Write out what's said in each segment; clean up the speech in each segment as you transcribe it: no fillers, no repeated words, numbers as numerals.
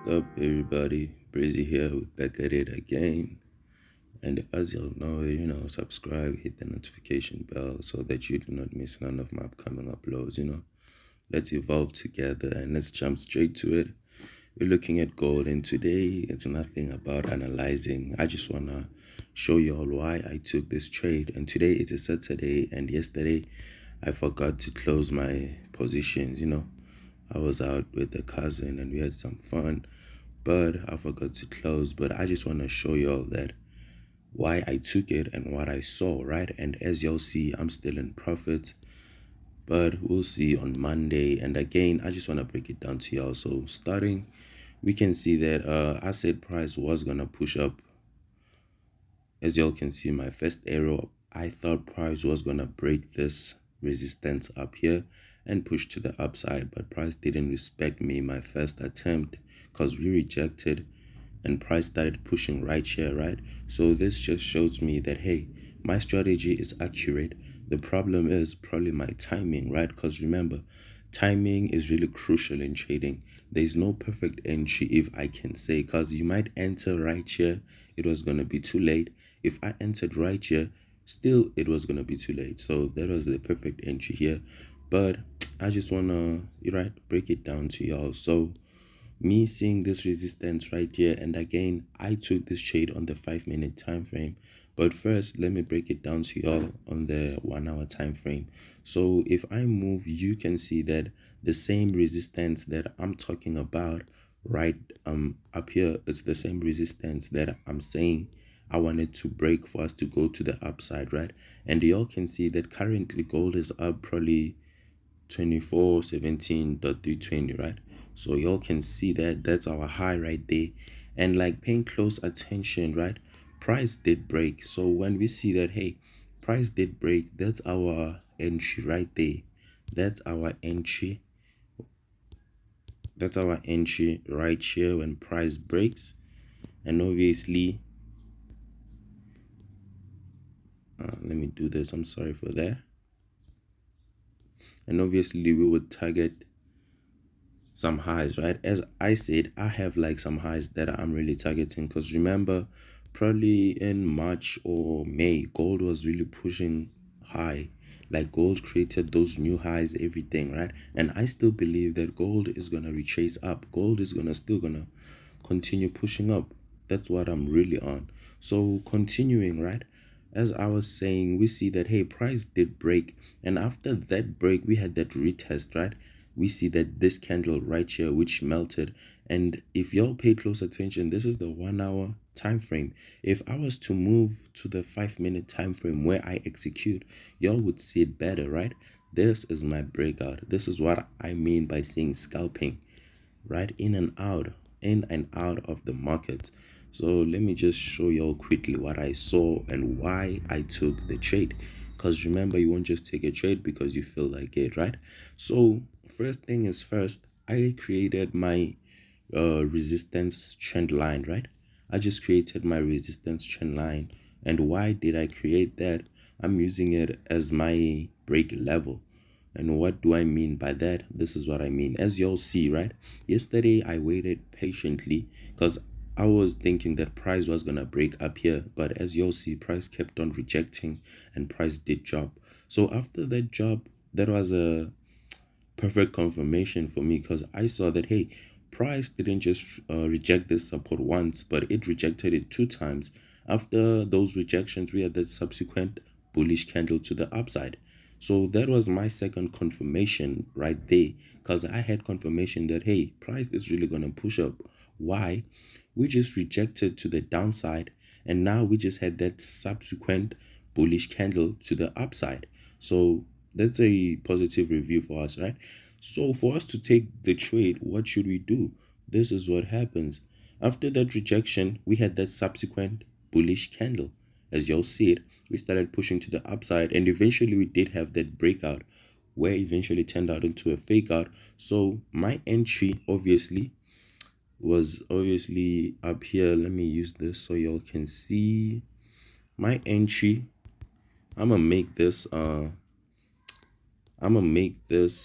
Up everybody, Breezy here, we back at it again. And as y'all know, subscribe, hit the notification bell so that you do not miss none of my upcoming uploads. Let's evolve together and let's jump straight to it. We're looking at gold, and today it's nothing about analyzing. I just wanna show y'all why I took this trade. And today it is Saturday, and yesterday I forgot to close my positions. I was out with a cousin and we had some fun, but I forgot to close. But I just want to show y'all that why I took it and what I saw, right? And as y'all see, I'm still in profit, but we'll see on Monday. And again, I just want to break it down to y'all. So starting, we can see that I said price was gonna push up. As y'all can see, my first arrow, I thought price was gonna break this resistance up here and push to the upside, but price didn't respect me my first attempt because we rejected and price started pushing right here, right? So this just shows me that, hey, my strategy is accurate. The problem is probably my timing, right? Because remember, timing is really crucial in trading. There's no perfect entry, if I can say, because you might enter right here, it was going to be too late. If I entered right here, still it was going to be too late. So that was the perfect entry here. But I just want to break it down to y'all. So me seeing this resistance right here, and again I took this trade on the 5-minute time frame, but first let me break it down to y'all on the 1-hour time frame. So if I move, you can see that the same resistance that I'm talking about right up here, it's the same resistance that I'm saying I wanted to break for us to go to the upside, right? And y'all can see that currently gold is up probably 24.17.320, right? So y'all can see that that's our high right there. And like paying close attention, right? Price did break. So when we see that, hey, price did break, that's our entry right there. That's our entry. That's our entry right here when price breaks. And obviously, let me do this. I'm sorry for that. And obviously, we would target some highs, right? As I said, I have like some highs that I'm really targeting, because remember, probably in March or May, gold was really pushing high. Like gold created those new highs, everything, right? And I still believe that gold is gonna retrace up. Gold is still gonna continue pushing up. That's what I'm really on. So continuing, right? As I was saying, we see that, hey, price did break, and after that break we had that retest, right? We see that this candle right here which melted, and if y'all pay close attention, this is the 1-hour time frame. If I was to move to the 5-minute time frame where I execute, y'all would see it better, right? This is my breakout. This is what I mean by saying scalping, right? In and out of the market. So let me just show y'all quickly what I saw and why I took the trade, because remember, you won't just take a trade because you feel like it, right? So first thing is first, I created my resistance trend line, right? I just created my resistance trend line. And why did I create that? I'm using it as my break level. And what do I mean by that? This is what I mean. As y'all see, right? Yesterday, I waited patiently because I was thinking that price was going to break up here. But as y'all see, price kept on rejecting and price did drop. So after that drop, that was a perfect confirmation for me, because I saw that, hey, price didn't just reject this support once, but it rejected it 2 times. After those rejections, we had that subsequent bullish candle to the upside. So that was my second confirmation right there, because I had confirmation that, hey, price is really going to push up. Why? We just rejected to the downside, and now we just had that subsequent bullish candle to the upside. So that's a positive review for us, right? So for us to take the trade, what should we do? This is what happens. After that rejection, we had that subsequent bullish candle. As y'all see it, we started pushing to the upside, and eventually we did have that breakout, where eventually turned out into a fake out. So my entry obviously was up here. Let me use this so y'all can see my entry. I'm gonna make this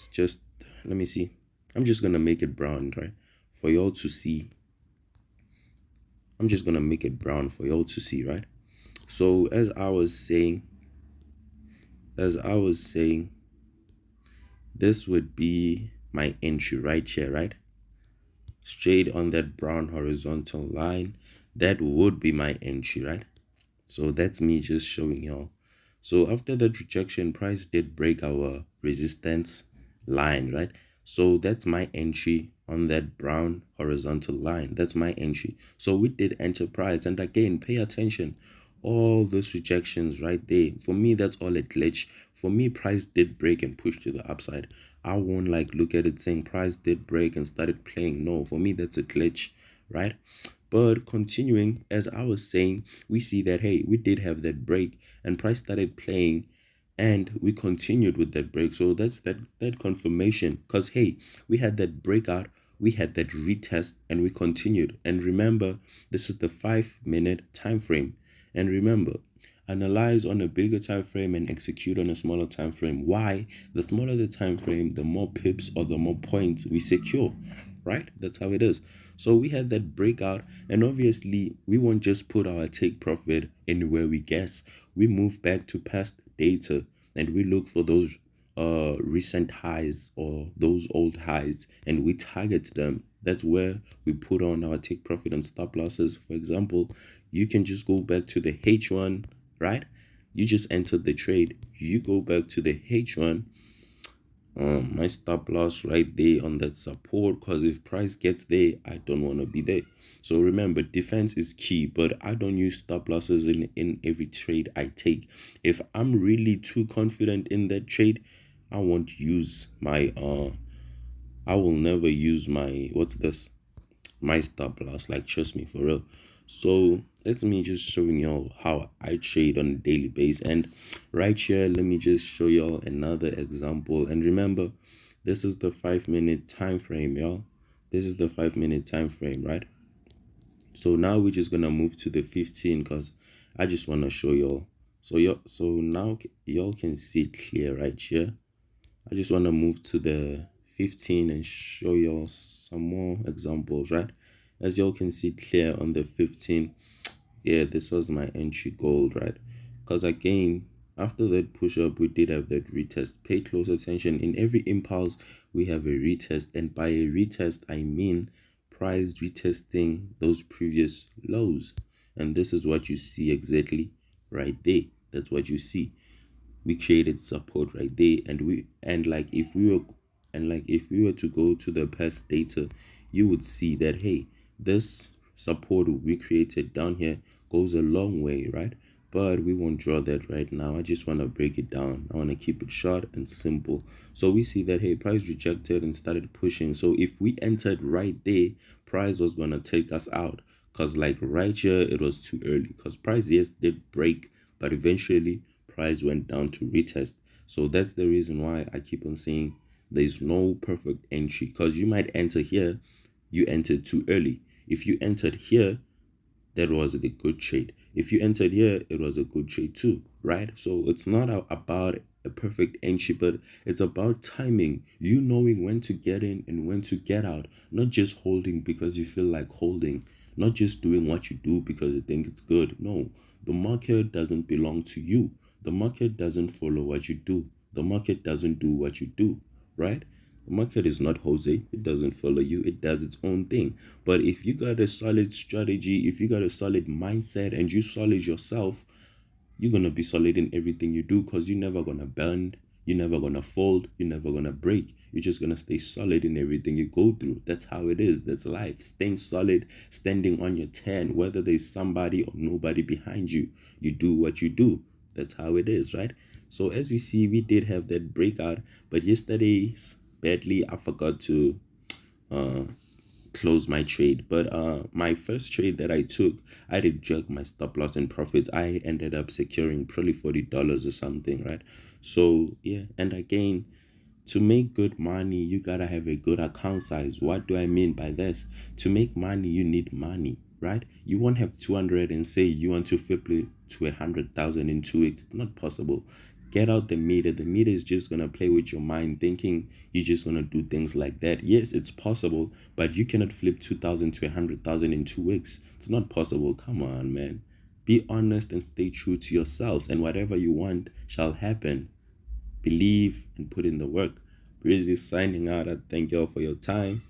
just, let me see, I'm just gonna make it brown, right, for y'all to see. I'm just gonna make it brown for y'all to see, right? So as I was saying, this would be my entry right here, right? Straight on that brown horizontal line, that would be my entry, right? So that's me just showing y'all. So after that rejection, price did break our resistance line, right? So that's my entry on that brown horizontal line. That's my entry. So we did enter price, and again, pay attention. All those rejections right there, for me, that's all a glitch. For me, price did break and push to the upside. I won't like look at it saying price did break and started playing. No, for me, that's a glitch, right? But continuing, as I was saying, we see that, hey, we did have that break and price started playing and we continued with that break. So that's that confirmation, because, hey, we had that breakout, we had that retest, and we continued. And remember, this is the 5-minute time frame. And remember, analyze on a bigger time frame and execute on a smaller time frame. Why? The smaller the time frame, the more pips or the more points we secure, right? That's how it is. So we had that breakout, and obviously we won't just put our take profit anywhere we guess. We move back to past data and we look for those recent highs or those old highs, and we target them. That's where we put on our take profit and stop losses. For example, you can just go back to the H1, right? You just entered the trade, you go back to the H1, my stop loss right there on that support, because if price gets there, I don't want to be there. So remember, defense is key, but I don't use stop losses in every trade I take. If I'm really too confident in that trade, I won't use my I will never use my, what's this, my stop loss. Like, trust me, for real. So that's me just showing y'all how I trade on a daily basis. And right here, let me just show y'all another example. And remember, this is the 5-minute time frame, y'all. This is the 5-minute time frame, right? So now we're just gonna move to the 15, because I just want to show y'all. So now y'all can see it clear right here. I just want to move to the 15 and show y'all some more examples, right? As y'all can see clear on the 15, yeah, this was my entry gold, right? Because again, after that push up, we did have that retest. Pay close attention. In every impulse, we have a retest, and by a retest, I mean price retesting those previous lows. And this is what you see exactly right there. That's what you see. We created support right there, and like if we were to go to the past data, you would see that, hey, this support we created down here goes a long way, right? But we won't draw that right now. I just want to break it down. I want to keep it short and simple. So we see that, hey, price rejected and started pushing. So if we entered right there, price was going to take us out, because like right here it was too early, because price, yes, did break, but eventually price went down to retest. So that's the reason why I keep on saying there's no perfect entry, because you might enter here, you entered too early. If you entered here, that was the good trade. If you entered here, it was a good trade too, right? So it's not about a perfect entry, but it's about timing, you knowing when to get in and when to get out, not just holding because you feel like holding, not just doing what you do because you think it's good. No, the market doesn't belong to you. The market doesn't follow what you do. The market doesn't do what you do, right? The market is not Jose. It doesn't follow you. It does its own thing. But if you got a solid strategy, if you got a solid mindset and you solid yourself, you're going to be solid in everything you do, because you're never going to bend. You're never going to fold. You're never going to break. You're just going to stay solid in everything you go through. That's how it is. That's life. Staying solid, standing on your 10, whether there's somebody or nobody behind you, you do what you do. That's how it is, right? So as we see, we did have that breakout, but yesterday's badly I forgot to close my trade. But my first trade that I took, I did jerk my stop loss and profits. I ended up securing probably $40 or something, right? So yeah, and again, to make good money, you gotta have a good account size. What do I mean by this? To make money, you need money, right? You won't have 200 and say you want to flip it to 100,000 in 2 weeks. It's not possible. Get out the meter. The meter is just going to play with your mind, thinking you're just going to do things like that. Yes, it's possible, but you cannot flip 2,000 to 100,000 in 2 weeks. It's not possible. Come on, man. Be honest and stay true to yourselves, and whatever you want shall happen. Believe and put in the work. Breezy signing out. I thank you all for your time.